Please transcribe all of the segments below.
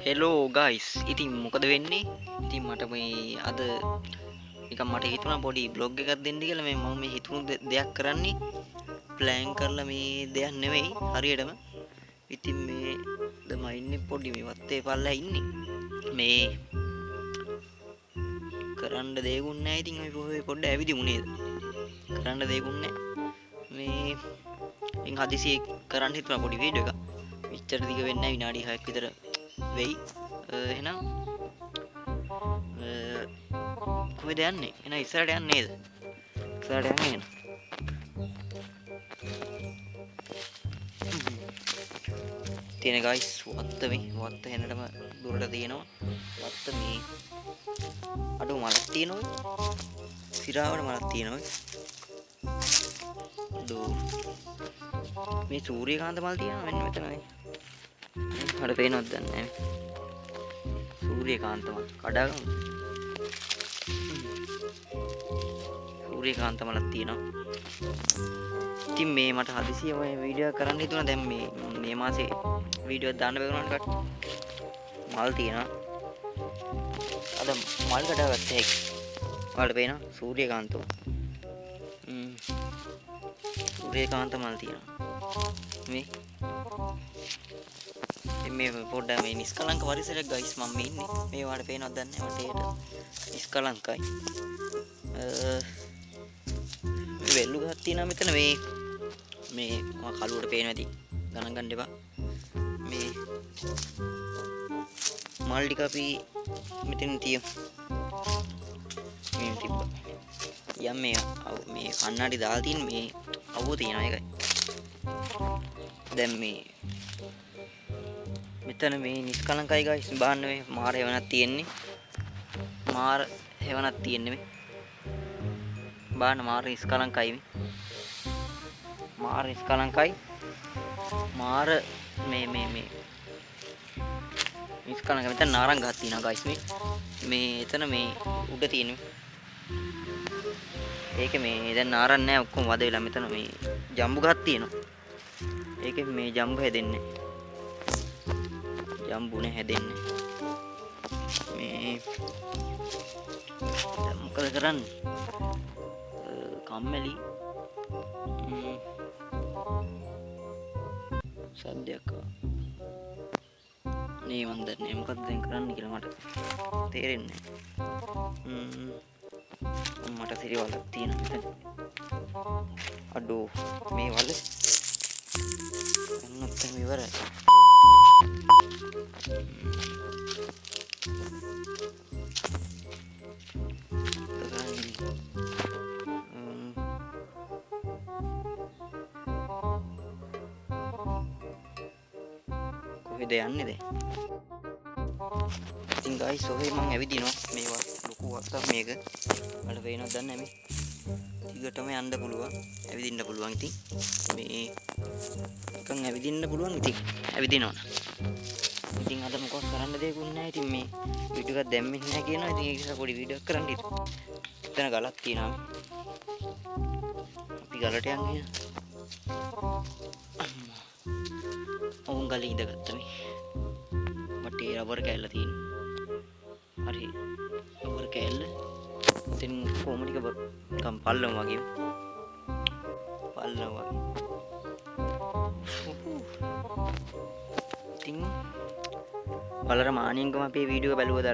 Hello guys ඉතින් මොකද වෙන්නේ ඉතින් මට මේ අද නිකන් මට හිතුණා පොඩි බ්ලොග් එකක් දෙන්න කියලා මේ මම මේ හිතුණු දෙයක් කරන්නේ ප්ලෑන් කරලා මේ දෙයක් නෙවෙයි හරියටම ඉතින් මේ දම ඉන්නේ පොඩි මේ වත්තේ පල්ලා ඉන්නේ මේ කරන්න දෙයක්ුත් නැහැ ඉතින් අපි පොඩ්ඩ ඇවිදිමු නේද කරන්න දෙයක්ුත් නැහැ මේ ඉතින් හදිසියෙ කරන්න හිතුණා පොඩි වීඩියෝ එකක් මෙච්චර දිග වෙන්නේ නැහැ විනාඩි 6ක් විතර වෙයි එහෙනම් කොහෙද යන්නේ එහෙනම් ඉස්සරහට යන්නේ නේද ඉස්සරහට යන්නේ එහෙනම් තියෙන ගයිස් වත්ත හැනටම දුරට තියෙනවා වත්ත මේ අඩු මලක් තියෙනවා සිරාවට මලක් තියෙනවා දෝ මේ සූර්යකාන්ත මල් තියෙනවා මෙන්න මෙතන මේ හර පේනවද දන්නේ නැහැ සූර්යකාන්ත මල් කඩාගමු සූර්යකාන්ත මලක් තියෙනවා ඉතින් මේ මට හදිසියෙම මේ වීඩියෝ එක කරන්න හිතුණා දැන් මේ මාසේ වීඩියෝ එක දාන්න බැරුණාට කට මල් තියෙනවා අද මල් කඩාගත්ත හැකි ඔයාලට පේනවා සූර්යකාන්ත සූර්යකාන්ත මල් තියෙනවා මේ පොඩ්ඩක් මේ නිස්කලංක පරිසරයක් ගයිස් මම මේ ඉන්නේ මේ වාට පේනවද දන්නේ නැහැ මට නිස්කලංකයි මේ වෙල්ලු ගහක් තියෙනවා මෙතන මේ මම කලුවට පේනවා ඇති ගණන් ගන්න එපා මේ මල් ටික අපි මෙතන තියමු මේ තිබ්බා යම් මේ කන්නඩි දාලා තියෙන මේ අවුව තියෙනවා ඒකයි දැන් මේ මෙතන මේ නිස්කලංකයි ගයිස් බාන්න මේ මාර හේවණක් තියෙන්නේ මේ බාන්න මාර නිස්කලංකයි මාර නිස්කලංකයි මාර මේ නිස්කලංක මෙතන නාරංග ගහක් තියෙනවා ගයිස් මේ එතන මේ උඩ තියෙන්නේ ඒක මේ දැන් නාරං නැහැ ඔක්කොම වද වෙලා මෙතන මේ ජම්බු ගහක් තියෙනවා ඒකේ මේ ජම්බු හැදෙන්නේ ජම්බුනේ හැදෙන්නේ මේ දැන් මොකද කරන්නේ කම්මැලි සද්දයක් නේ මන් දන්නේ මොකක්ද දැන් කරන්න කියලා මට තේරෙන්නේ මට සිරිවලක් තියෙනවා මෙතන අඩෝ මේ වල එන්නත් ඉවරයි කොහෙද යන්නේද ඉතින් ගයිස් ඔහේ මං ඇවිදිනවා මේවා ලොකු වත්තක් මේක වල පේනවද දන්නේ නැහැ මේ ටිකටම යන්න පුළුවන් ඇවිදින්න පුළුවන් ඉතින් මේ නිකන් ඇවිදින්න පුළුවන් ඉතින් ඇවිදිනවා ඉතින් අද මොකක් කරන්න දෙයක්වත් නැහැ ඉතින් මේ වීඩියෝ එකක් දැම්මේ නැහැ කියනවා ඉතින් ඒක නිසා පොඩි වීඩියෝ එකක් කරන්න හිතුවා එතන ගලක් තියෙනවා අපි ගලට යන්නේ ඔවුන් ගලේ ඉඳගත්තා මේ මට රබර් කෑල්ල තියෙනවා හරි රබර් කෑල්ල ඉතින් කොහොම ටික නිකන් පල්ලම වගේ ඉතින් බලර මානින්ගම අපේ වීඩියෝ බැලුවද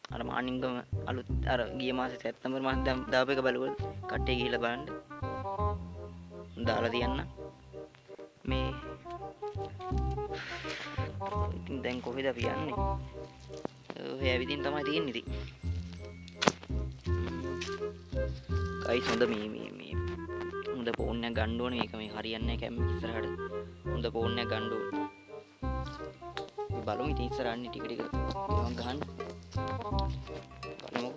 අර මානින්ගම අලුත් අර ගිය මාසේ සැප්තැම්බර් මාසේ දාපු එක බැලුවද කට්ටිය ගිහිල්ලා බලන්න දාලා තියන්න මේ ඉතින් දැන් කොහෙද අපි යන්නේ ඔය ඇවිදින් තමයි තියෙන්නේ ඉතින් ගයිස් හොඳ මේ හොඳ ෆෝන් එකක් ගන්න ඕනේ මේක මේ හරියන්නේ නැහැ කැම ඉස්සරහට හොඳ ෆෝන් එකක් ගන්න ඕනේ බලමු ඉතින් ඉස්සරහන්නේ ටික ටික ගමන් ගහන්න බලමු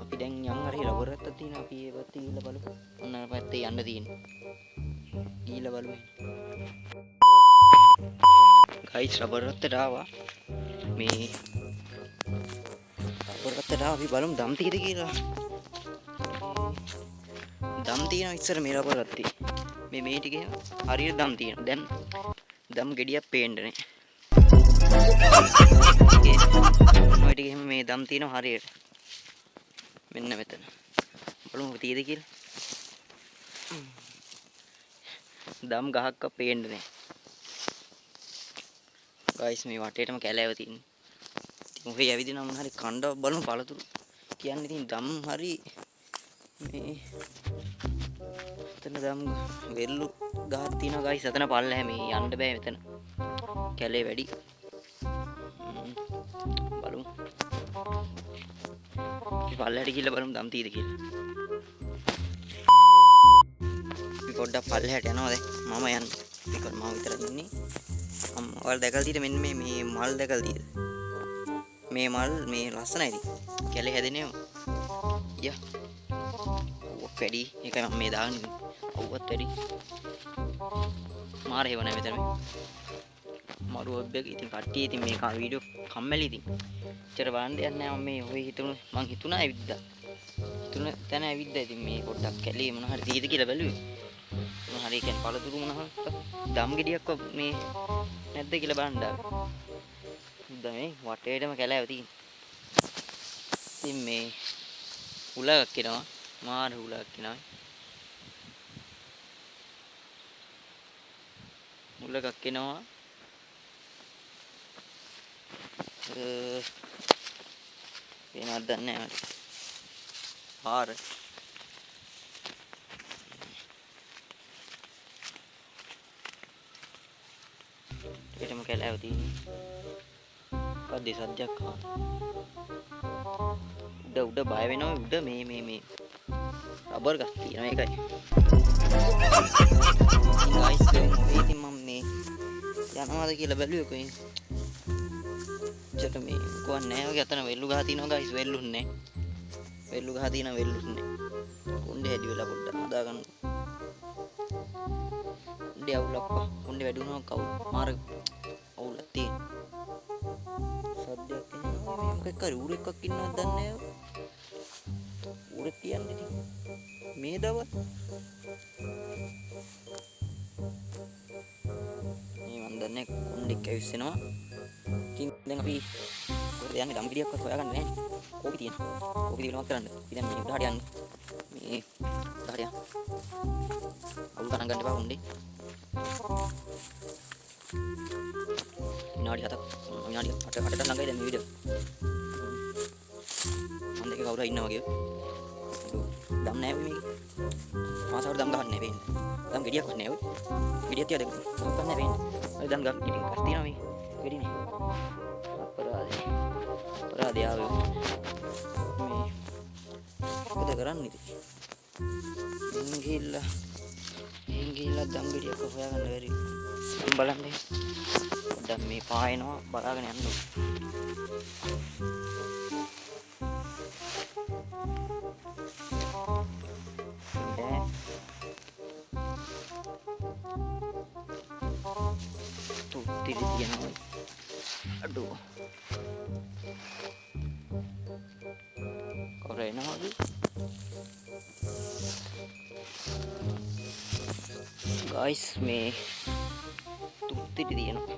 අපි දැන් යම් හරි රබර් එකක් තියෙනවා අපි ඒ පැත්තේ ගිහලා බලමු ඔන්න අර පැත්තේ යන්න තියෙන්නේ ගිහලා බලමු ගයිස් රබර් එකකට ආවා මේ රබර් එකකට ආවා අපි බලමු දම් තියෙද කියලා දම් තියෙනවා ඉස්සර මේ රබර් එකත් මේ ටික හරියට දම් තියෙනවා දැන් දම් ගෙඩියක් පේන්නේ නැහැ. ඔය ටික එහෙම මේ දම් තියෙනවා හරියට. මෙන්න මෙතන. බලමු තියෙද කියලා. දම් ගහක්ක පේන්නේ නැහැ. ගයිස් මේ වටේටම කැලෑව තියෙන්නේ. ඉතින් ඔහේ ඇවිදිනා මොන හරි කණ්ඩාව බලමු පළතුරු. කියන්නේ ඉතින් දම් හරි මේ එතන දම් වෙල්ලු ගහක් තියෙනවා ගයිස්. එතන පල්ලෑ මේ යන්න බෑ මෙතන. කැලේ වැඩි. බලමු. පල්ලයට ගිහලා බලමු දම් තියෙද කියලා. අපි පොඩ්ඩක් පල්ලයට යනවා දැන්. මම යන්න. මේක මම විතරක් ඉන්නේ. ඔයාලා දැකලා තියෙද මෙන්න මේ මල් දැකලා තියෙද? මේ මල් මේ ලස්සනයිද? කැලේ හැදෙනේම. යා. ඔව් වැඩි. ඒකයි මම මේ දාන්නේ. ඔව්වත් වැඩි. මාර හේව නැහැ මෙතන මේ. මරු ඔබ්බෙක් ඉතින් කට්ටිය ඉතින් මේ වීඩියෝ කම්මැලි ඉතින්. චර බලන්න යන්නේ නැහැ මම මේ ඔය හිතුණා ඇවිද්දා. හිතුණ තැන ඇවිද්දා ඉතින් මේ පොඩ්ඩක් කැලේ මොන හරි තියෙද කියලා බැලුවේ. මොන හරි කියන්නේ පළතුරු මොන හරි දම් ගෙඩියක් මේ නැද්ද කියලා බලන්න ආවේ. දැන් මේ වටේටම කැලෑව තියෙන. ඉතින් මේ උලක් එනවා. මාර උලක් එනවා. උලක් එනවා. වෙනවද දන්නේ නැහැ මට. පාර. ඒකටම කැලෑව තියෙන්නේ. කද්දේ සද්දයක් ආවා. උඩ බය වෙනවා උඩ මේ රබර් ගස් තියෙනවා ඒකයි. ගයිස් ඉතින් මම මේ යනවාද කියලා බැලුවේ කොහෙන්. චට මේ කොහොම නැහැ වගේ අතන වෙල්ලු ගහ තියෙනවා ගයිස් වෙල්ලුන්නේ. වෙල්ලු ගහ තියෙනවා වෙල්ලුන්නේ. කොණ්ඩේ හැදි වෙලා පොඩ්ඩක් හදා ගන්න. කොණ්ඩේ අවුලක්පා. කොණ්ඩේ වැඩුණා කවු මාර අවුලක් තියෙන. සද්දයක් එනවා මේ මොකක් හරි ඌරෙක්ක් ඉන්නවද දන්නේ නැහැ. ඌරෙක් කියන්නේ ඉතින් මේ දවල් මේ මන් දන්නේ කොණ්ඩෙක් ඇවිස්සෙනවා. ඉතින් දැන් අපි කොහෙද යන්නේ දම් ගෙඩියක්වත් හොයාගන්න නැහැ නේ. කෝපි තියෙනවා. කෝපි දිනවත් කරන්න. ඉතින් දැන් මේ උඩහට යන්න. මේ උඩහට යන්න. අවුල් ගණන් ගන්න එපා කොණ්ඩේ. විනාඩි 7ක් විනාඩි 8කට ළඟයි දැන් මේ වීඩියෝ. මන් දෙක කවුරු හරි ඉන්නවා වගේ. දම් නැහැ මේකේ. මාසාවට දම් ගහන්නේ නැහැ වෙන්නේ. දම් ගෙඩියක්වත් නැහැ ඔය. ගෙඩියක් තියද? දම් ගන්න නැහැ වෙන්නේ. ඔය දම් ගන්න ඉතින් කස් තියනවා මේ. ගෙඩිනේ. අපරාධය ආවේ. මේ මොකද කරන්නේ ඉතින්? මෙන්න ගිහිල්ලා දම් ගෙඩියක් හොයාගන්න බැරි. බලන්න. දැන් මේ පායනවා බලාගෙන යන්න. තුත්තිරි තියනවා. අඩෝ. කොරේනවද? ගයිස් මේ තුත්තිරි තියනවා.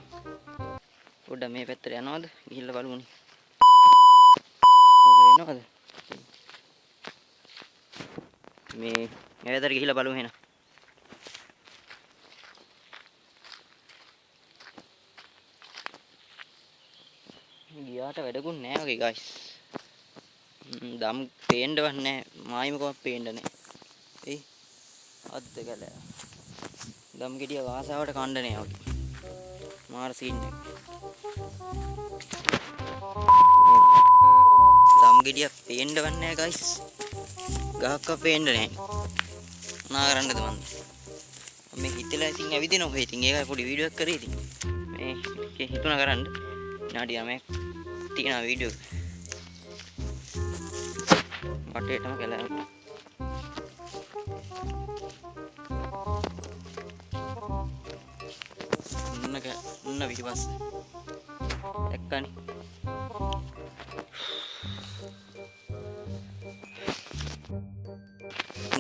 පොඩ්ඩක් මේ පැත්තට යනවද? ගිහිල්ලා බලමුනේ. කොරේනවද? මේ පැත්තට ගිහිල්ලා බලමු එහෙනම්. ගියාට වැඩකුත් නැහැ වගේ ගයිස්. දම් පේන්නවත් නැහැ. මායිමකවත් පේන්න නැහැ. එයි අද්ද ගලෑ. දම් ගෙඩිය වාසාවට කණ්ඩ නැහැ වගේ. මාර සීන් එක. දම් ගෙඩිය පේන්නවත් නැහැ ගයිස්. ගහක්ක පේන්න නැහැ. මොනා කරන්නද මන්ද? මේ හිතලා ඉතින් ඇවිදිනවා. ඔය ඉතින් ඒකයි පොඩි වීඩියෝ එකක් කරේ ඉතින්. මේ හිතුණා කරන්න. විනාඩි 9ක් තියෙන වීඩියෝ වටේටම කැලෑව. උන්න පිටිපස්ස එක්කනේ.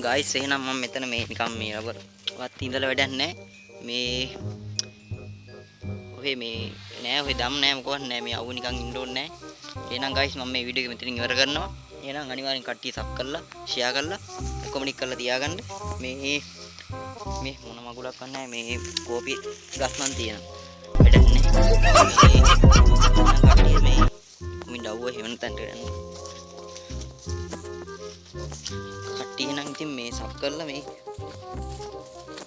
ගයිස් එහෙනම් මම මෙතන මේ නිකන් මේ රබර් වත් ඉඳලා වැඩක් නැහැ. මේ ඔහේ මේ නෑ ඔහේ දම් නෑ මොකවත් නෑ මේ අවු නිකන් ඉන්න ඕනේ නෑ එහෙනම් guys මම මේ වීඩියෝ එක මෙතනින් ඉවර කරනවා එහෙනම් අනිවාර්යෙන් කට්ටිය සබ් කරලා ෂෙයා කරලා කමෙන්ට් කරලා තියාගන්න මේ මොන මගුලක් නැහැ මේ කෝපි ගස් නම් තියෙනවා වැඩක් නෑ මේ මින් ඩවුව හෙවන තැනට යන්න කට්ටිය නම් ඉතින් මේ සබ් කරලා මේ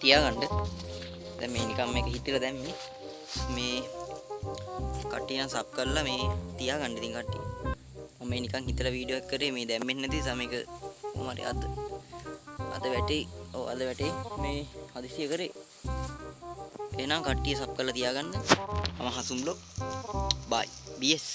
තියාගන්න දැන් මේ නිකන් මේක හිටලා දැම්මේ මේ කට්ටිය නම් සබ් කරලා මේ තියාගන්න ඉතින් කට්ටිය මම මේ නිකන් හිතලා වීඩියෝ එක කරේ මේ දැම්මෙන්නේ නැති නිසා මේක කොහමරි අද වැටේ මේ හදිසිය කරේ එහෙනම් කට්ටිය සබ් කරලා තියාගන්න මම හසුම් බ්ලොග් බයි BS